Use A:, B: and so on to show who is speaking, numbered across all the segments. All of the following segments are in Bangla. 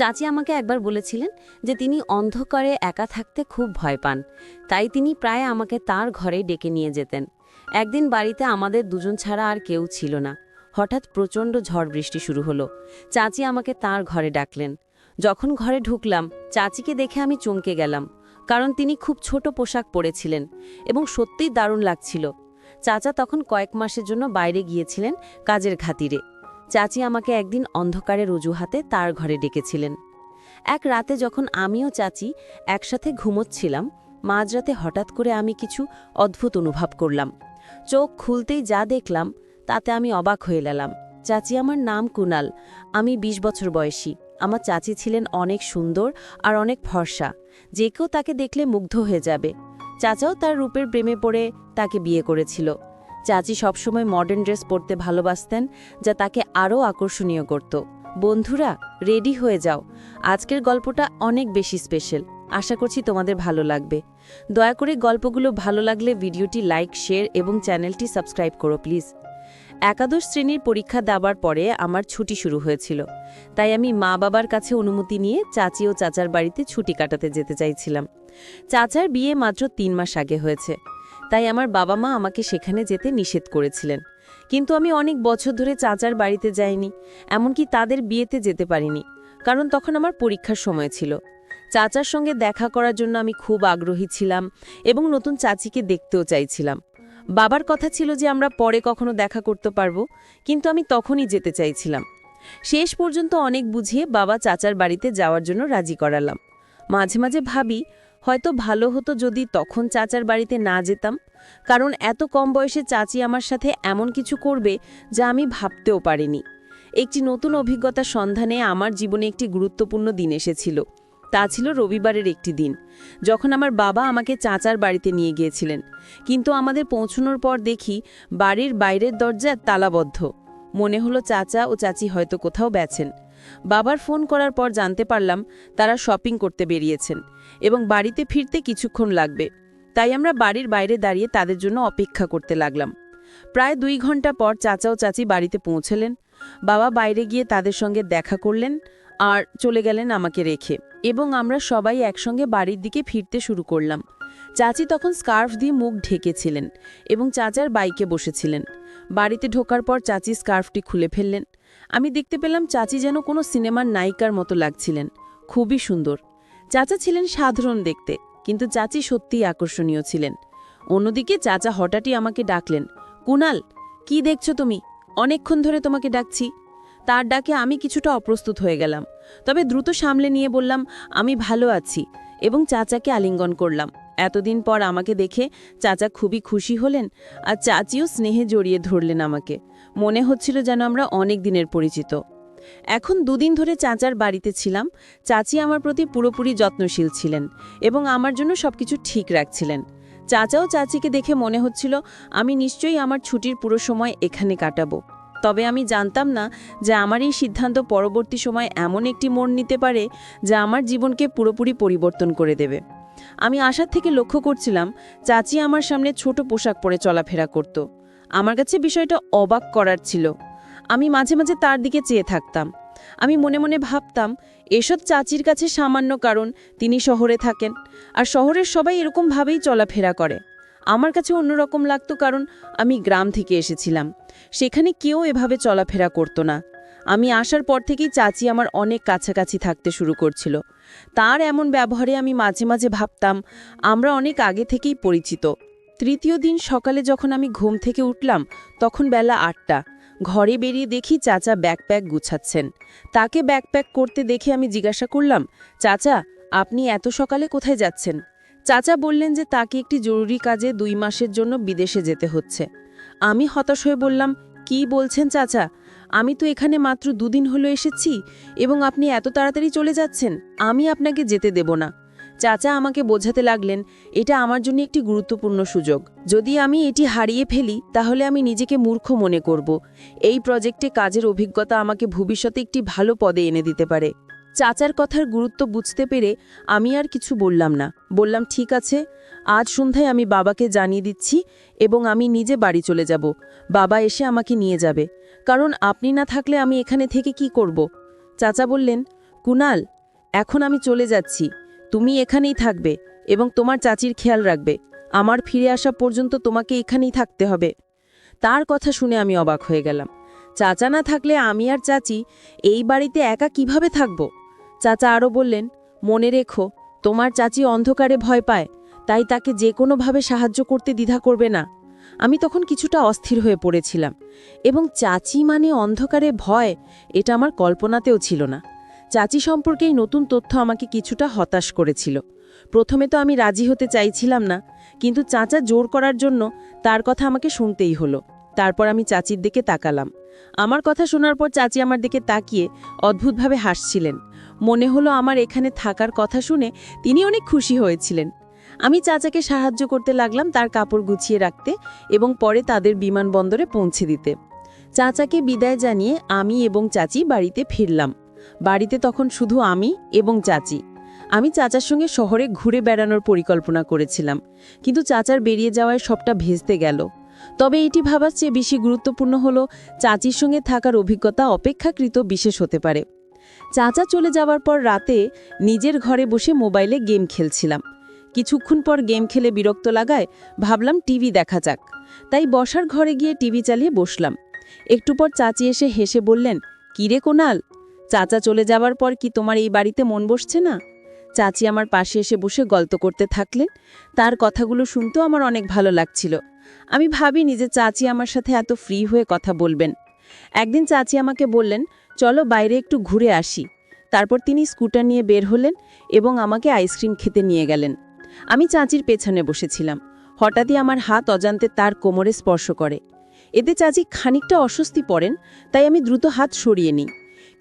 A: চাচি আমাকে একবার বলেছিলেন যে তিনি অন্ধকারে একা থাকতে খুব ভয় পান, তাই তিনি প্রায় আমাকে তার ঘরে ডেকে নিয়ে যেতেন। একদিন বাড়িতে আমাদের দুজন ছাড়া আর কেউ ছিল না। হঠাৎ প্রচণ্ড ঝড় বৃষ্টি শুরু হলো। চাচি আমাকে তার ঘরে ডাকলেন। যখন ঘরে ঢুকলাম, চাচিকে দেখে আমি চমকে গেলাম, কারণ তিনি খুব ছোট পোশাক পরেছিলেন এবং সত্যিই দারুণ লাগছিল। চাচা তখন কয়েক মাসের জন্য বাইরে গিয়েছিলেন কাজের খাতিরে। চাচি আমাকে একদিন অন্ধকারের অজুহাতে তার ঘরে ডেকেছিলেন। এক রাতে যখন আমিও চাচি একসাথে ঘুমোচ্ছিলাম, মাঝরাতে হঠাৎ করে আমি কিছু অদ্ভুত অনুভব করলাম। চোখ খুলতেই যা দেখলাম তাতে আমি অবাক হয়ে গেলাম। চাচি, আমার নাম কুনাল, আমি ২০ বছর বয়সী। আমার চাচি ছিলেন অনেক সুন্দর আর অনেক ফর্সা, যে কেউ তাকে দেখলে মুগ্ধ হয়ে যাবে। চাচাও তার রূপের প্রেমে পড়ে তাকে বিয়ে করেছিল। চাচি সবসময় মডার্ন ড্রেস পরতে ভালোবাসতেন, যা তাকে আরও আকর্ষণীয় করত। বন্ধুরা, রেডি হয়ে যাও, আজকের গল্পটা অনেক বেশি স্পেশাল। আশা করছি তোমাদের ভালো লাগবে। দয়া করে গল্পগুলো ভালো লাগলে ভিডিওটি লাইক, শেয়ার এবং চ্যানেলটি সাবস্ক্রাইব করো প্লিজ। একাদশ শ্রেণীর পরীক্ষা দেওয়ার পরে আমার ছুটি শুরু হয়েছিল, তাই আমি মা বাবার কাছে অনুমতি নিয়ে চাচি ও চাচার বাড়িতে ছুটি কাটাতে যেতে চাইছিলাম। চাচার বিয়ে মাত্র ৩ মাস আগে হয়েছে, তাই আমার বাবা মা আমাকে সেখানে যেতে নিষেধ করেছিলেন। কিন্তু আমি অনেক বছর ধরে চাচার বাড়িতে যাইনি, এমনকি তাদের বিয়েতে যেতে পারিনি, কারণ তখন আমার পরীক্ষার সময় ছিল। চাচার সঙ্গে দেখা করার জন্য আমি খুব আগ্রহী ছিলাম এবং নতুন চাচিকে দেখতেও চাইছিলাম। বাবার কথা ছিল যে আমরা পরে কখনো দেখা করতে পারবো, কিন্তু আমি তখনই যেতে চাইছিলাম। শেষ পর্যন্ত অনেক বুঝিয়ে বাবা চাচার বাড়িতে যাওয়ার জন্য রাজি করালাম। মাঝে মাঝে ভাবি, হয়তো ভালো হতো যদি তখন চাচার বাড়িতে না যেতাম, কারণ এত কম বয়সে চাচি আমার সাথে এমন কিছু করবে যা আমি ভাবতেও পারিনি। একটি নতুন অভিজ্ঞতার সন্ধানে আমার জীবনে একটি গুরুত্বপূর্ণ দিন এসেছিল। তা ছিল রবিবারের একটি দিন, যখন আমার বাবা আমাকে চাচার বাড়িতে নিয়ে গিয়েছিলেন। কিন্তু আমাদের পৌঁছানোর পর দেখি বাড়ির বাইরের দরজা তালাবদ্ধ। মনে হলো চাচা ও চাচি হয়তো কোথাও গেছেন। বাবার ফোন করার পর জানতে পারলাম তারা শপিং করতে বেরিয়েছেন এবং বাড়িতে ফিরতে কিছুক্ষণ লাগবে। তাই আমরা বাড়ির বাইরে দাঁড়িয়ে তাদের জন্য অপেক্ষা করতে লাগলাম। প্রায় ২ ঘন্টা পর চাচা ও চাচি বাড়িতে পৌঁছলেন। বাবা বাইরে গিয়ে তাদের সঙ্গে দেখা করলেন আর চলে গেলেন আমাকে রেখে, এবং আমরা সবাই একসঙ্গে বাড়ির দিকে ফিরতে শুরু করলাম। চাচি তখন স্কার্ফ দিয়ে মুখ ঢেকেছিলেন এবং চাচার বাইকে বসেছিলেন। বাড়িতে ঢোকার পর চাচি স্কার্ফটি খুলে ফেললেন। আমি দেখতে পেলাম চাচি যেন কোনো সিনেমার নায়িকার মতো লাগছিলেন, খুবই সুন্দর। চাচা ছিলেন সাধারণ দেখতে, কিন্তু চাচি সত্যিই আকর্ষণীয় ছিলেন। অন্যদিকে চাচা হঠাৎই আমাকে ডাকলেন, কুনাল, কি দেখছো তুমি? অনেকক্ষণ ধরে তোমাকে ডাকছি। তার ডাকে আমি কিছুটা অপ্রস্তুত হয়ে গেলাম, তবে দ্রুত সামলে নিয়ে বললাম, আমি ভালো আছি, এবং চাচাকে আলিঙ্গন করলাম। এতদিন পর আমাকে দেখে চাচা খুবই খুশি হলেন, আর চাচিও স্নেহে জড়িয়ে ধরলেন আমাকে। মনে হচ্ছিল যেন আমরা অনেক দিনের পরিচিত। এখন ২ দিন ধরে চাচার বাড়িতে ছিলাম। চাচি আমার প্রতি পুরোপুরি যত্নশীল ছিলেন এবং আমার জন্য সবকিছু ঠিক রাখছিলেন। চাচাও চাচিকে দেখে মনে হচ্ছিল আমি নিশ্চয়ই আমার ছুটির পুরো সময় এখানে কাটাবো। তবে আমি জানতাম না যে আমার এই সিদ্ধান্ত পরবর্তী সময় এমন একটি মোড় নিতে পারে যা আমার জীবনকে পুরোপুরি পরিবর্তন করে দেবে। আমি আশার থেকে লক্ষ্য করছিলাম চাচি আমার সামনে ছোট পোশাক পরে চলাফেরা করত। আমার কাছে বিষয়টা অবাক করার ছিল। আমি মাঝে মাঝে তার দিকে চেয়ে থাকতাম। আমি মনে মনে ভাবতাম, এসব চাচির কাছে সামান্য, কারণ তিনি শহরে থাকেন আর শহরের সবাই এরকমভাবেই চলাফেরা করে। আমার কাছে অন্যরকম লাগতো, কারণ আমি গ্রাম থেকে এসেছিলাম, সেখানে কেউ এভাবে চলাফেরা করতো না। আমি আসার পর থেকেই চাচি আমার অনেক কাছাকাছি থাকতে শুরু করছিল। তার এমন ব্যবহারে আমি মাঝে মাঝে ভাবতাম আমরা অনেক আগে থেকেই পরিচিত। তৃতীয় দিন সকালে যখন আমি ঘুম থেকে উঠলাম, তখন বেলা ৮টা। ঘরে বেরিয়ে দেখি চাচা ব্যাকপ্যাক গুছাচ্ছেন। তাকে ব্যাকপ্যাক করতে দেখে আমি জিজ্ঞাসা করলাম, চাচা, আপনি এত সকালে কোথায় যাচ্ছেন? চাচা বললেন যে তাকে একটি জরুরি কাজে ২ মাসের জন্য বিদেশে যেতে হচ্ছে। আমি হতাশ হয়ে বললাম, কি বলছেন চাচা? আমি তো এখানে মাত্র ২ দিন হলো এসেছি এবং আপনি এত তাড়াতাড়ি চলে যাচ্ছেন। আমি আপনাকে যেতে দেব না। চাচা আমাকে বোঝাতে লাগলেন, এটা আমার জন্য একটি গুরুত্বপূর্ণ সুযোগ। যদি আমি এটি হারিয়ে ফেলি তাহলে আমি নিজেকে মূর্খ মনে করব। এই প্রজেক্টে কাজের অভিজ্ঞতা আমাকে ভবিষ্যতে একটি ভালো পদে এনে দিতে পারে। চাচার কথার গুরুত্ব বুঝতে পেরে আমি আর কিছু বললাম না। বললাম, ঠিক আছে, আজ সন্ধ্যায় আমি বাবাকে জানিয়ে দিচ্ছি এবং আমি নিজে বাড়ি চলে যাব। বাবা এসে আমাকে নিয়ে যাবে, কারণ আপনি না থাকলে আমি এখানে থেকে কি করব? চাচা বললেন,
B: কুনাল, এখন আমি চলে যাচ্ছি, তুমি এখানেই থাকবে এবং তোমার চাচির খেয়াল রাখবে। আমার ফিরে আসা পর্যন্ত তোমাকে এখানেই থাকতে হবে। তার কথা শুনে আমি অবাক হয়ে গেলাম। চাচা না থাকলে আমি আর চাচি এই বাড়িতে একা কিভাবে থাকব? চাচা আরও বললেন, মনে রেখো, তোমার চাচি অন্ধকারে ভয় পায়, তাই তাকে যে কোনোভাবে সাহায্য করতে দ্বিধা করবে না। আমি তখন কিছুটা অস্থির হয়ে পড়েছিলাম, এবং চাচি মানে অন্ধকারে ভয়, এটা আমার কল্পনাতেও ছিল না। চাচি সম্পর্কে এই নতুন তথ্য আমাকে কিছুটা হতাশ করেছিল। প্রথমে তো আমি রাজি হতে চাইছিলাম না, কিন্তু চাচা জোর করার জন্য তার কথা আমাকে শুনতেই হলো। তারপর আমি চাচির দিকে তাকালাম। আমার কথা শোনার পর চাচি আমার দিকে তাকিয়ে অদ্ভুতভাবে হাসছিলেন। মনে হলো আমার এখানে থাকার কথা শুনে তিনি অনেক খুশি হয়েছিলেন। আমি চাচাকে সাহায্য করতে লাগলাম তার কাপড় গুছিয়ে রাখতে এবং পরে তাদের বিমানবন্দরে পৌঁছে দিতে। চাচাকে বিদায় জানিয়ে আমি এবং চাচি বাড়িতে ফিরলাম। বাড়িতে তখন শুধু আমি এবং চাচি। আমি চাচার সঙ্গে শহরে ঘুরে বেড়ানোর পরিকল্পনা করেছিলাম, কিন্তু চাচার বেরিয়ে যাওয়ায় সবটা ভেস্তে গেল। তবে এটি ভাবার চেয়ে বেশি গুরুত্বপূর্ণ হলো চাচির সঙ্গে থাকার অভিজ্ঞতা অপেক্ষাকৃত বিশেষ হতে পারে। চাচা চলে যাওয়ার পর রাতে নিজের ঘরে বসে মোবাইলে গেম খেলছিলাম। কিছুক্ষণ পর গেম খেলে বিরক্ত লাগায় ভাবলাম টিভি দেখা যাক। তাই বসার ঘরে গিয়ে টিভি চালিয়ে বসলাম। একটু পর চাচি এসে হেসে বললেন, কিরে কোনাল, চাচা চলে যাওয়ার পর কি তোমার এই বাড়িতে মন বসছে না? চাচি আমার পাশে এসে বসে গল্প করতে থাকলেন। তার কথাগুলো শুনতেও আমার অনেক ভালো লাগছিল। আমি ভাবিনি যে চাচি আমার সাথে এত ফ্রি হয়ে কথা বলবেন। একদিন চাচি আমাকে বললেন, চলো বাইরে একটু ঘুরে আসি। তারপর তিনি স্কুটার নিয়ে বের হলেন এবং আমাকে আইসক্রিম খেতে নিয়ে গেলেন। আমি চাচির পেছনে বসেছিলাম। হঠাৎই আমার হাত অজান্তে তার কোমরে স্পর্শ করে। এতে চাচি খানিকটা অস্বস্তি পড়েন, তাই আমি দ্রুত হাত সরিয়ে নিই।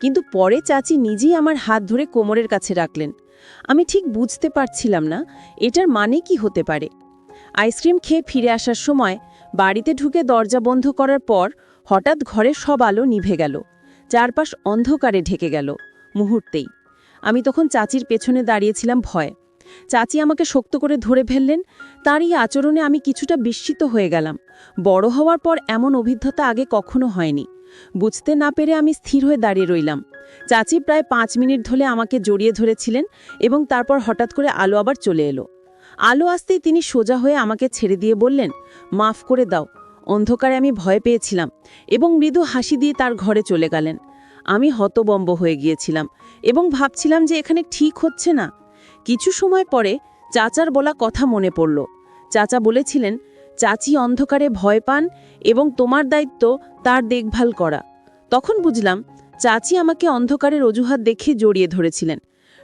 B: কিন্তু পরে চাচি নিজেই আমার হাত ধরে কোমরের কাছে রাখলেন। আমি ঠিক বুঝতে পারছিলাম না এটার মানে কি হতে পারে। আইসক্রিম খেয়ে ফিরে আসার সময় বাড়িতে ঢুকে দরজা বন্ধ করার পর হঠাৎ ঘরের সব আলো নিভে গেল। চারপাশ অন্ধকারে ঢেকে গেল মুহূর্তেই। আমি তখন চাচির পেছনে দাঁড়িয়েছিলাম ভয়ে। চাচি আমাকে শক্ত করে ধরে ফেললেন। তার এই আচরণে আমি কিছুটা বিস্মিত হয়ে গেলাম। বড় হওয়ার পর এমন অভিজ্ঞতা আগে কখনো হয়নি। বুঝতে না পেরে আমি স্থির হয়ে দাঁড়িয়ে রইলাম। চাচি প্রায় 5 মিনিট ধরে আমাকে জড়িয়ে ধরেছিলেন এবং তারপর হঠাৎ করে আলো আবার চলে এলো। আলো আসতেই তিনি সোজা হয়ে আমাকে ছেড়ে দিয়ে বললেন, মাফ করে দাও, অন্ধকারে আমি ভয় পেয়েছিলাম, এবং মৃদু হাসি দিয়ে তার ঘরে চলে গেলেন। আমি হতবম্ব হয়ে গিয়েছিলাম এবং ভাবছিলাম যে এখানে ঠিক হচ্ছে না। কিছু সময় পরে চাচার বলা কথা মনে পড়ল। চাচা বলেছিলেন, চাচি অন্ধকারে ভয় পান এবং তোমার দায়িত্ব তার দেখভাল করা। তখন বুঝলাম চাচি আমাকে অন্ধকারের অজুহাত দেখে জড়িয়ে ধরেছিলেন।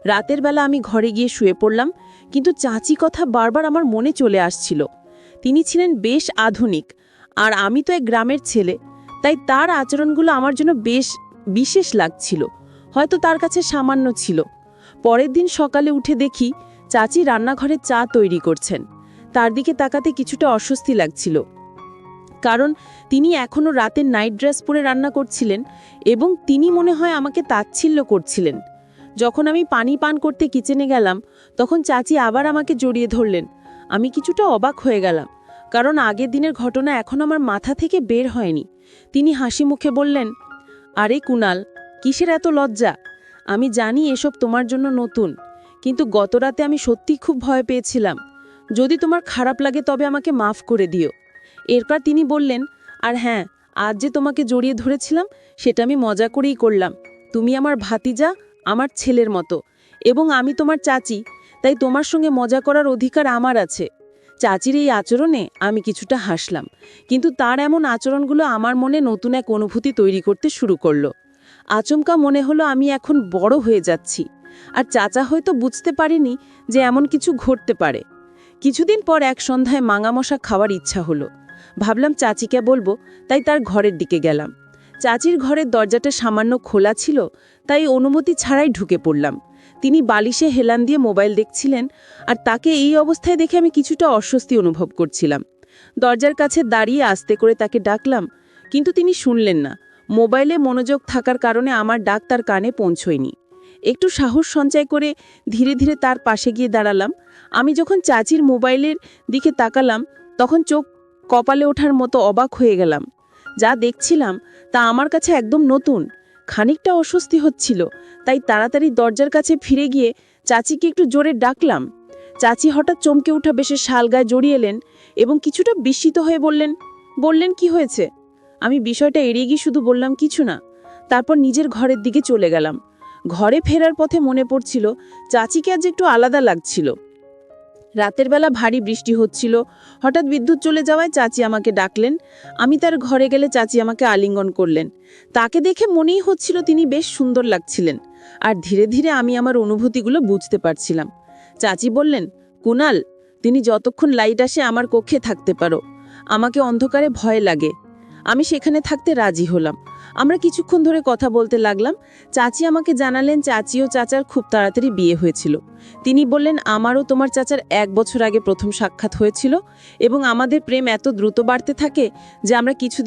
B: রাতের বেলা আমি ঘরে গিয়ে শুয়ে পড়লাম, কিন্তু চাচি কথা বারবার আমার মনে চলে আসছিল। তিনি ছিলেন বেশ আধুনিক, আর আমি তো এক গ্রামের ছেলে, তাই তার আচরণগুলো আমার জন্য বেশ বিশেষ লাগছিল। হয়তো তার কাছে সামান্য ছিল। পরের দিন সকালে উঠে দেখি চাচি রান্নাঘরে চা তৈরি করছেন। তার দিকে তাকাতে কিছুটা অস্বস্তি লাগছিল, কারণ তিনি এখনও রাতের নাইট ড্রেস পরে রান্না করছিলেন এবং তিনি মনে হয় আমাকে তাচ্ছিল্য করছিলেন। যখন আমি পানি পান করতে কিচেনে গেলাম, তখন চাচি আবার আমাকে জড়িয়ে ধরলেন। আমি কিছুটা অবাক হয়ে গেলাম, কারণ আগের দিনের ঘটনা এখন আমার মাথা থেকে বের হয়নি। তিনি হাসি মুখে বললেন, আরে কুনাল, কিসের এত লজ্জা? আমি জানি এসব তোমার জন্য নতুন, কিন্তু গতরাতে আমি সত্যিই খুব ভয় পেয়েছিলাম। যদি তোমার খারাপ লাগে তবে আমাকে মাফ করে দিও। এরপর তিনি বললেন, আর হ্যাঁ, আজ যে তোমাকে জড়িয়ে ধরেছিলাম সেটা আমি মজা করেই করলাম। তুমি আমার ভাতিজা, আমার ছেলের মতো, এবং আমি তোমার চাচি, তাই তোমার সঙ্গে মজা করার অধিকার আমার আছে। চাচির এই আচরণে আমি কিছুটা হাসলাম, কিন্তু তার এমন আচরণগুলো আমার মনে নতুন এক অনুভূতি তৈরি করতে শুরু করলো। আচমকা মনে হলো আমি এখন বড় হয়ে যাচ্ছি, আর চাচা হয়তো বুঝতে পারেনি যে এমন কিছু ঘটতে পারে। কিছুদিন পর এক সন্ধ্যায় মাঙামশা খাওয়ার ইচ্ছা হলো। ভাবলাম চাচিকে বলবো, তাই তার ঘরের দিকে গেলাম। চাচির ঘরের দরজাটা সামান্য খোলা ছিল, তাই অনুমতি ছাড়াই ঢুকে পড়লাম। তিনি বালিশে হেলান দিয়ে মোবাইল দেখছিলেন, আর তাকে এই অবস্থায় দেখে আমি কিছুটা অস্বস্তি অনুভব করছিলাম। দরজার কাছে দাঁড়িয়ে আস্তে করে তাকে ডাকলাম, কিন্তু তিনি শুনলেন না। মোবাইলে মনোযোগ থাকার কারণে আমার ডাক তার কানে পৌঁছয়নি। একটু সাহস সঞ্চয় করে ধীরে ধীরে তার পাশে গিয়ে দাঁড়ালাম। আমি যখন চাচির মোবাইলের দিকে তাকালাম, তখন চোখ কপালে ওঠার মতো অবাক হয়ে গেলাম। যা দেখছিলাম তা আমার কাছে একদম নতুন। খানিকটা অস্বস্তি হচ্ছিল, তাই তাড়াতাড়ি দরজার কাছে ফিরে গিয়ে চাচিকে একটু জোরে ডাকলাম। চাচি হঠাৎ চমকে উঠা বেশে শাল গায়ে জড়িয়ে এলেন এবং কিছুটা বিস্মিত হয়ে বললেন কি হয়েছে? আমি বিষয়টা এড়িয়ে গিয়ে শুধু বললাম কিছু না। তারপর নিজের ঘরের দিকে চলে গেলাম। ঘরে ফেরার পথে মনে পড়ছিল চাচিকে আজ একটু আলাদা লাগছিল। রাতের বেলা ভারী বৃষ্টি হচ্ছিল, হঠাৎ বিদ্যুৎ চলে যাওয়ায় চাচি আমাকে ডাকলেন। আমি তার ঘরে গেলে চাচি আমাকে আলিঙ্গন করলেন। তাকে দেখে মনেই হচ্ছিল তিনি বেশ সুন্দর লাগছিলেন, আর ধীরে ধীরে আমি আমার অনুভূতিগুলো বুঝতে পারছিলাম। চাচি বললেন, কুনাল, তিনি যতক্ষণ লাইট আসে আমার কক্ষে থাকতে পারো। আমাকে অন্ধকারে ভয় লাগে। আমি সেখানে থাকতে রাজি হলাম। আমরা কিছুক্ষণ ধরে কথা বলতে লাগলাম। চাচি আমাকে জানালেন চাচি ও চাচার খুব তাড়াতাড়ি বিয়ে হয়েছিল। তিনি বললেন, আমারও তোমার চাচার 1 বছর আগে প্রথম সাক্ষাৎ হয়েছিল এবং আমাদের প্রেম এত দ্রুত বাড়তে থাকে যে আমরা কিছু